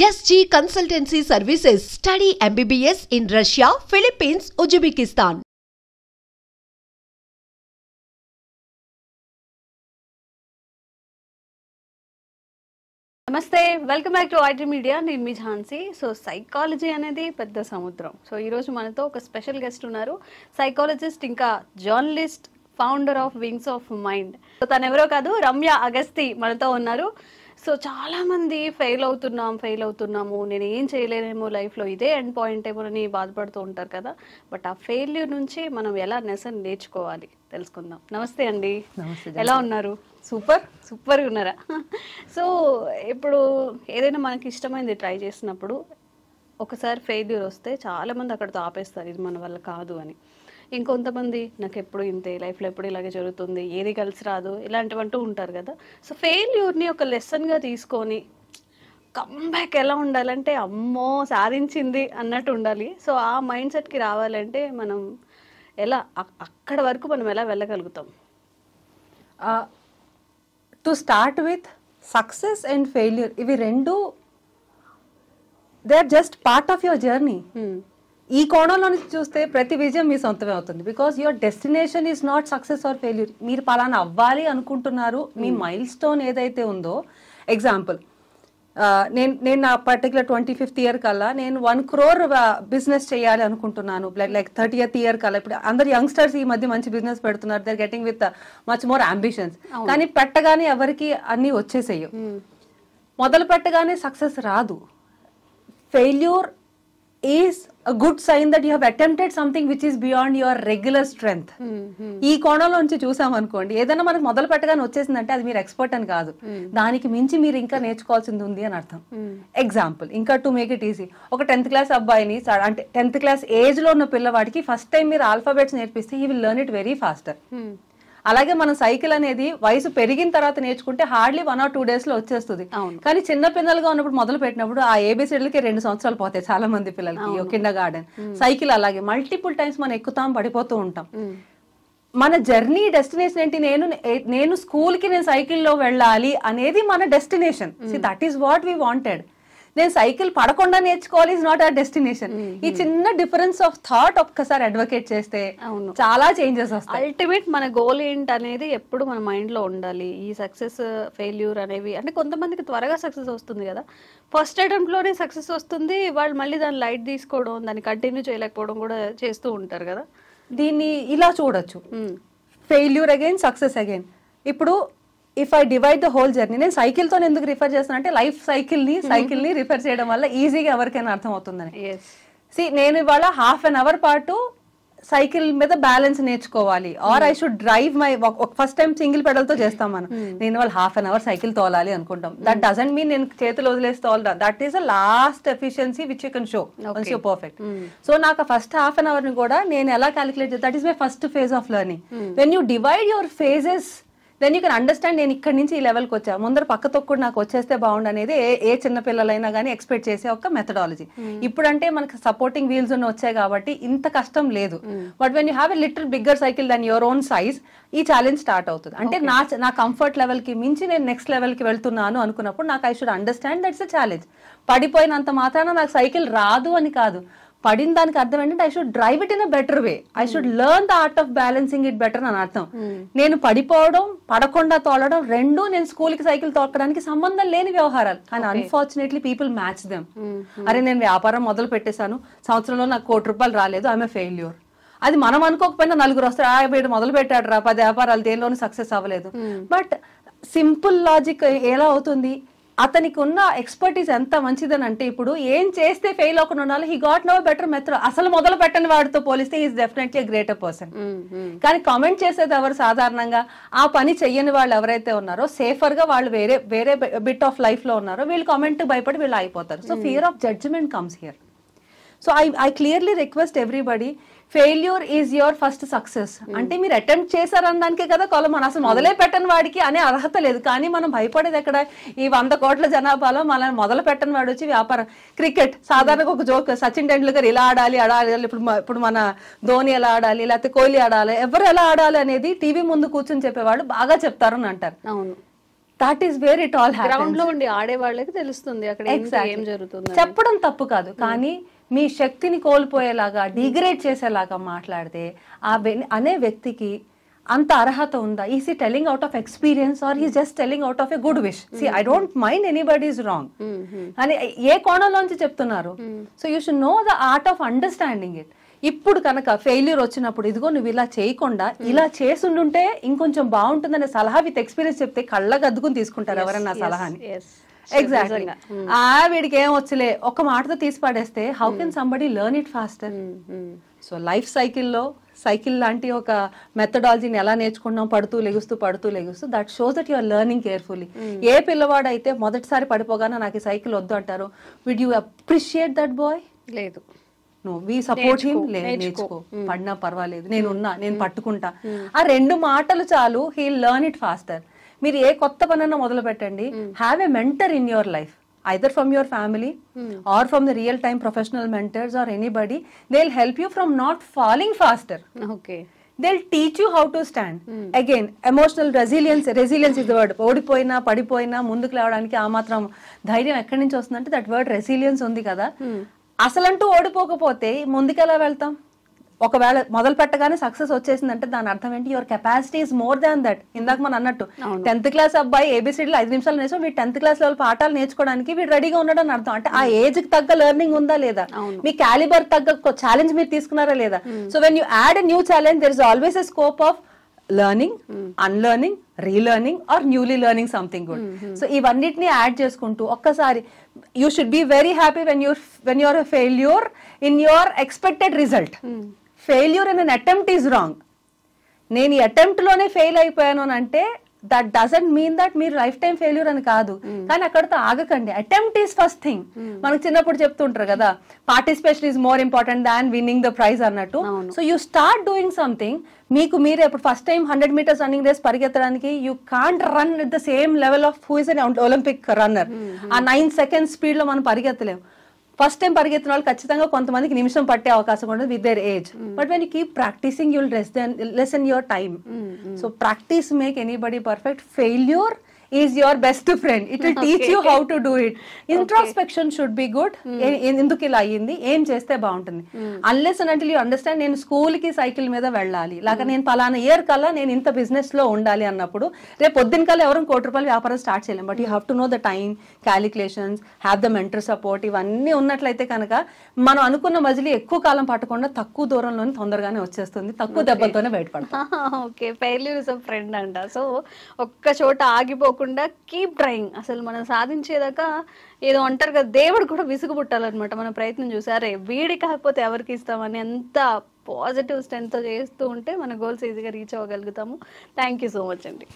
SG Consultancy Services. Study MBBS in Russia, Philippines, Uzbekistan. నమస్తే, welcome back to IT media. నేను మీ Jhansi. So psychology అనేది పెద్ద సముద్రం. So ఈరోజు మనతో ఒక స్పెషల్ గెస్ట్ ఉన్నారు, సైకాలజిస్ట్ ఇంకా journalist, founder of wings of mind. So తను ఎవరో కాదు, రమ్య అగస్తి మనతో ఉన్నారు. సో చాలామంది ఫెయిల్ అవుతున్నాము, నేను ఏం చేయలేనేమో లైఫ్లో, ఇదే ఎండ్ పాయింట్ ఏమో అని బాధపడుతూ ఉంటారు కదా. బట్ ఆ ఫెయిల్యూర్ నుంచి మనం ఎలా లెసన్ నేర్చుకోవాలి తెలుసుకుందాం. నమస్తే అండి. ఎలా ఉన్నారు? సూపర్గా ఉన్నారా? సో ఇప్పుడు ఏదైనా మనకి ఇష్టమైంది ట్రై చేసినప్పుడు ఒకసారి ఫెయిల్యూర్ వస్తే చాలామంది అక్కడితో ఆపేస్తారు, ఇది మన వల్ల కాదు అని. ఇంకొంతమంది నాకు ఎప్పుడు ఇంతే, లైఫ్లో ఎప్పుడు ఇలాగే జరుగుతుంది, ఏది కలిసి రాదు, ఇలాంటివంటూ ఉంటారు కదా. సో ఫెయిల్యూర్ని ఒక లెసన్గా తీసుకొని కమ్బ్యాక్ ఎలా ఉండాలంటే, అమ్మో సాధించింది అన్నట్టు ఉండాలి. సో ఆ మైండ్ సెట్కి రావాలంటే మనం ఎలా, అక్కడ వరకు మనం ఎలా వెళ్ళగలుగుతాం? To start with, success and failure ఇవి రెండు they are just part of your journey. ఈ కోణంలో నుంచి చూస్తే ప్రతి విజయం మీ సొంతమే అవుతుంది. Because your destination is not success or failure. మీరు పలానా అవ్వాలి అనుకుంటున్నారు, మీ మైల్ స్టోన్ ఏదైతే ఉందో. ఎగ్జాంపుల్, నేను నా పర్టికులర్ 25th ఇయర్ కల్లా నేను 1 crore బిజినెస్ చేయాలి అనుకుంటున్నాను. లైక్ 30th ఇయర్ కల్లా. ఇప్పుడు అందరు యంగ్స్టర్స్ ఈ మధ్య మంచి బిజినెస్ పెడుతున్నారు, they are getting with much more ambitions. కానీ పెట్టగానే ఎవరికి అన్ని వచ్చేసేయు. మొదలు పెట్టగానే సక్సెస్ రాదు. Failure is a good sign that you have attempted something which is beyond your regular strength. ఈ కోణంలో నుంచి చూసాం అనుకోండి, ఏదైనా మనకు మొదలు పెట్టగానే వచ్చేసిందంటే అది మీరు ఎక్స్పర్ట్ అని కాదు, దానికి మించి మీరు ఇంకా నేర్చుకోవాల్సింది ఉంది అని అర్థం. ఎగ్జాంపుల్, ఇంకా టు మేక్ ఇట్ ఈజీ, ఒక 10th క్లాస్ అబ్బాయిని, అంటే 10th క్లాస్ ఏజ్ లో ఉన్న పిల్లవాడికి ఫస్ట్ టైం మీరు ఆల్ఫాబెట్స్ నేర్పిస్తే he will learn it very faster. అలాగే మన సైకిల్ అనేది వయసు పెరిగిన తర్వాత నేర్చుకుంటే హార్డ్లీ 1 or 2 days లో వచ్చేస్తుంది. కానీ చిన్న పిల్లలుగా ఉన్నప్పుడు మొదలు పెట్టినప్పుడు ఆ ఏబిసిడ్లకి 2 సంవత్సరాలు పోతాయి చాలా మంది పిల్లలకి, కిండర్ గార్డెన్. సైకిల్ అలాగే మల్టిపుల్ టైమ్స్ మనం ఎక్కుతాం, పడిపోతూ ఉంటాం. మన జర్నీ డెస్టినేషన్ ఏంటి? నేను స్కూల్ కి నేను సైకిల్లో వెళ్ళాలి అనేది మన destination. That is what we wanted. నేను సైకిల్ పడకుండా నేర్చుకోవాలి ఇస్ నాట్ అవర్ డెస్టినేషన్. ఈ చిన్న డిఫరెన్స్ ఆఫ్ థాట్ ఒక్కసారి అడ్వకేట్ చేస్తే చాలా చేంజెస్ వస్తాయి. అల్టిమేట్ మన గోల్ ఏంటి అనేది ఎప్పుడు మన మైండ్ లో ఉండాలి. ఈ సక్సెస్ ఫెయిల్యూర్ అనేవి, అంటే కొంతమందికి త్వరగా సక్సెస్ వస్తుంది కదా, ఫస్ట్ అటెంప్ట్ లోనే సక్సెస్ వస్తుంది, వాళ్ళు మళ్ళీ దాన్ని లైట్ తీసుకోవడం, దాన్ని కంటిన్యూ చేయలేకపోవడం కూడా చేస్తూ ఉంటారు కదా. దీన్ని ఇలా చూడొచ్చు, ఫెయిల్యూర్ అగైన్, సక్సెస్ అగైన్. ఇప్పుడు if I divide the whole journey, నేను సైకిల్తో ఎందుకు రిఫర్ చేస్తాను అంటే, లైఫ్ సైకిల్ని రిఫర్ చేయడం వల్ల ఈజీగా ఎవరికైనా అర్థం అవుతుందని. నేను ఇవాళ 1/2 hour పాటు సైకిల్ మీద బ్యాలెన్స్ నేర్చుకోవాలి, or I should drive my, first time single pedal తో చేస్తాం మనం. నేను వాళ్ళు 1/2 hour సైకిల్ తోలాలి అనుకుంటాం. దట్ డజంట్ మీన్ నేను చేతులు వదిలేసి తోలరా. That is a lost efficiency which you can show once you perfect. So నాకు ఫస్ట్ 1/2 hour ని కూడా నేను ఎలా క్యాలిక్యులేట్ చేస్తాను, that is my first phase of learning. When you divide your phases, then you can understand నేను ఇక్కడి నుంచి ఈ లెవెల్కి వచ్చా, ముందర పక్క తొక్కుడు నాకు వచ్చేస్తే బాగుండు అనేది ఏ చిన్న పిల్లలైనా కానీ ఎక్స్పెక్ట్ చేసే ఒక మెథడాలజీ. ఇప్పుడంటే మనకి సపోర్టింగ్ వీల్స్ ఉన్న వచ్చాయి కాబట్టి ఇంత కష్టం లేదు. But when you have a little bigger cycle then your own size, ఈ ఛాలెంజ్ స్టార్ట్ అవుతుంది. అంటే నా కంఫర్ట్ లెవెల్కి మించి నేను నెక్స్ట్ లెవెల్కి వెళ్తున్నాను అనుకున్నప్పుడు నాకు I should understand that's a challenge. పడిపోయినంత మాత్రాన నాకు సైకిల్ రాదు అని కాదు, పడిన దానికి అర్థం ఏంటంటే I should drive it in a better way, I should learn the art of balancing it better అని అర్థం. నేను పడిపోవడం, పడకుండా తోలడం రెండు నేను స్కూల్ కి సైకిల్ తోలడానికి సంబంధం లేని వ్యవహారాలు. కానీ అన్ఫార్చునేట్లీ పీపుల్ మ్యాచ్ దెమ్. అరే నేను వ్యాపారం మొదలు పెట్టేశాను, సంవత్సరంలో నాకు 1 కోటి రూపాయలు రాలేదు, ఐఎమ్ ఎ ఫెయిల్యూర్. అది మనం అనుకోకపోయినా నలుగురు వస్తారు, వీడు మొదలు పెట్టాడు రా 10 వ్యాపారాలు, దేనిలోనూ సక్సెస్ అవ్వలేదు. బట్ సింపుల్ లాజిక్ ఎలా అవుతుంది, అతనికి ఉన్న ఎక్స్పర్టీస్ ఎంత మంచిదని అంటే, ఇప్పుడు ఏం చేస్తే ఫెయిల్ అవ్వకుండా ఉండాలి, he got no better method. అసలు మొదలు పెట్టని వాడితో పోలిస్తే is definitely a greater person. కానీ కామెంట్ చేసేది ఎవరు? సాధారణంగా ఆ పని చెయ్యని వాళ్ళు ఎవరైతే ఉన్నారో, సేఫర్ గా వాళ్ళు వేరే బిట్ ఆఫ్ లైఫ్ లో ఉన్నారో, వీళ్ళు కామెంట్ భయపడి వీళ్ళు అయిపోతారు. So fear of judgement comes here. So I clearly request everybody, failure is your first success. అంటే మీరు అటెంప్ట్ చేశారనడానికే కదా కొలమానం. అసలు మొదలే పెట్టని వాడికి అనే అర్హత లేదు. కానీ మనం భయపడేది ఎక్కడ? ఈ 100 కోట్ల జనాభాలో మనం మొదలు పెట్టని వాడు వచ్చి వ్యాపారం. క్రికెట్ సాధారణంగా ఒక జోక్, సచిన్ టెండూల్కర్ ఇలా ఆడాలి, ఇప్పుడు మన ధోని ఎలా ఆడాలి, లేకపోతే కోహ్లీ ఆడాలి, ఎవరు ఎలా ఆడాలి అనేది టీవీ ముందు కూర్చొని చెప్పేవాళ్ళు బాగా చెప్తారు అని అంటారు. That is where it all ground లో ఉండి ఆడే వాళ్ళకి తెలుస్తుంది అక్కడ ఏం జరుగుతుంది. చెప్పడం తప్పు కాదు, కానీ మీ శక్తిని కోల్పోయేలాగా డిగ్రేడ్ చేసేలాగా మాట్లాడితే అనే వ్యక్తికి అంత అర్హత ఉందా? Is he telling out of experience or is just telling out of a good wish? See I don't mind anybody is wrong అని ఏ కోణంలోంచి చెప్తున్నారు. So you should know the art of understanding it. ఇప్పుడు కనుక failure వచ్చినప్పుడు ఇదిగో నువ్వు ఇలా చేయకుండా ఇలా చేసుండుంటే ఇంకొంచెం బాగుంటుందనే సలహా విత్ ఎక్స్పీరియన్స్ చెప్తే కళ్ళకు అద్దుకుని తీసుకుంటారు ఎవరన్నా సలహాని. ఎగ్జాక్ట్లీ. వీడికి ఏం వచ్చలే ఒక మాటతో తీసి పడేస్తే how can somebody learn it faster? So life cycle లాంటి ఒక మెథడాలజీని ఎలా నేర్చుకున్నాం, పడుతూ లెగుస్తూ that shows that your learning carefully. ఏ పిల్లవాడు అయితే మొదటిసారి పడిపోగానే నాకు ఈ సైకిల్ వద్దు అంటారు, would you appreciate that boy? లేదు. No, we support him. నేర్చుకో, పడినా పర్వాలేదు, నేను పట్టుకుంటా. ఆ 2 మాటలు చాలు, హీ లెర్న్ ఇట్ ఫాస్టర్. మీరు ఏ కొత్త పనన్నా మొదలు పెట్టండి, have a mentor in your life, either from your family or from the real time professional mentors or anybody. They'll help you from not falling faster. Okay. They'll teach you how to stand. Again, emotional resilience is the word. ఓడిపోయినా పడిపోయినా ముందుకు లేవడానికి ఆ మాత్రం ధైర్యం ఎక్కడి నుంచి వస్తుందంటే దట్ వర్డ్ రెసిలియన్స్ ఉంది కదా. అసలంటూ ఓడిపోకపోతే ముందుకెలా వెళ్తాం? ఒకవేళ మొదలు పెట్టగానే సక్సెస్ వచ్చేసిందంటే దాని అర్థం ఏంటి? Your capacity is more than that. ఇందాక మనం అన్నట్టు 10th క్లాస్ అబ్బాయి ABCDలు 5 నిమిషాలు నేర్చుకో, వీడు 10th క్లాస్ లెవెల్ పాఠాలు నేర్చుకోవడానికి వీడు రెడీగా ఉన్నాడు అని అర్థం. అంటే ఆ ఏజ్ కి తగ్గ లెర్నింగ్ ఉందా లేదా, మీ క్యాలిబర్ తగ్గ ఛాలెంజ్ మీరు తీసుకున్నారా లేదా? So when you add a new challenge there is always a scope of learning, unlearning, relearning or newly learning something good. So ఇవన్నిటిని యాడ్ చేసుకుంటూ ఒక్కసారి you should be very happy when you're a failure in your expected result. Failure in an attempt is wrong. నేను ఈ attempt లోనే fail అయిపోయాను అని అంటే that doesn't mean that మీరు లైఫ్ టైం ఫెయిల్యూర్ అని కాదు. కానీ అక్కడతో ఆగకండి. Attempt is first thing. మనకు చిన్నప్పుడు చెప్తుంటారు కదా, participation is more important than winning the prize అన్నట్టు. So you start doing something. మీరే ఇప్పుడు first time 100 meters running race పరిగెత్తడానికి you can't run at the same level of who is an olympic runner. ఆ 9 seconds speed లో మనం పరిగెత్తలేము. First time పరిగెత్తిన వాళ్ళు ఖచ్చితంగా కొంతమందికి నిమిషం పట్టే అవకాశం ఉంటుంది with their age. But when you keep practicing you'll lessen your time. So practice make anybody perfect. Failure is your best friend. It will teach you how to do it. Introspection should be good. ఎందుకు ఇలా అయ్యింది, ఏం చేస్తే బాగుంటుంది. Unless and until you understand నేను school కి cycle మీద వెళ్ళాలి, లేక నేను పలానా ఇయర్ కల్లా నేను ఇంత బిజినెస్ లో ఉండాలి అన్నప్పుడు రేపు పొద్దున్న కల్లా ఎవరు ₹1,00,00,000 వ్యాపారం స్టార్ట్ చేయలేం. But you have to know the time, calculations, have the mentor support. ఇవన్నీ ఉన్నట్లయితే కనుక మనం అనుకున్న మజిలీ ఎక్కువ కాలం పట్టకుండా తక్కువ దూరంలోనే తొందరగానే వచ్చేస్తుంది, తక్కువ దెబ్బలతోనే బయటపడతాం. Okay, failure is a friend అంట. సో ఒక్క చోట ఆగిపోకుండా కీప్ ట్రైయింగ్. అసలు మనం సాధించేదాకా ఏదో అంటారు కదా, దేవుడు కూడా విసుగు పుట్టాలన్నమాట మన ప్రయత్నం చూసి. అరే వీడి కాకపోతే ఎవరికి ఇస్తామని ఎంత పాజిటివ్ స్ట్రెంగ్త్ చేస్తూ ఉంటే మన గోల్స్ ఈజీగా రీచ్ అవ్వగలుగుతాము. థ్యాంక్ యూ సో మచ్ అండి.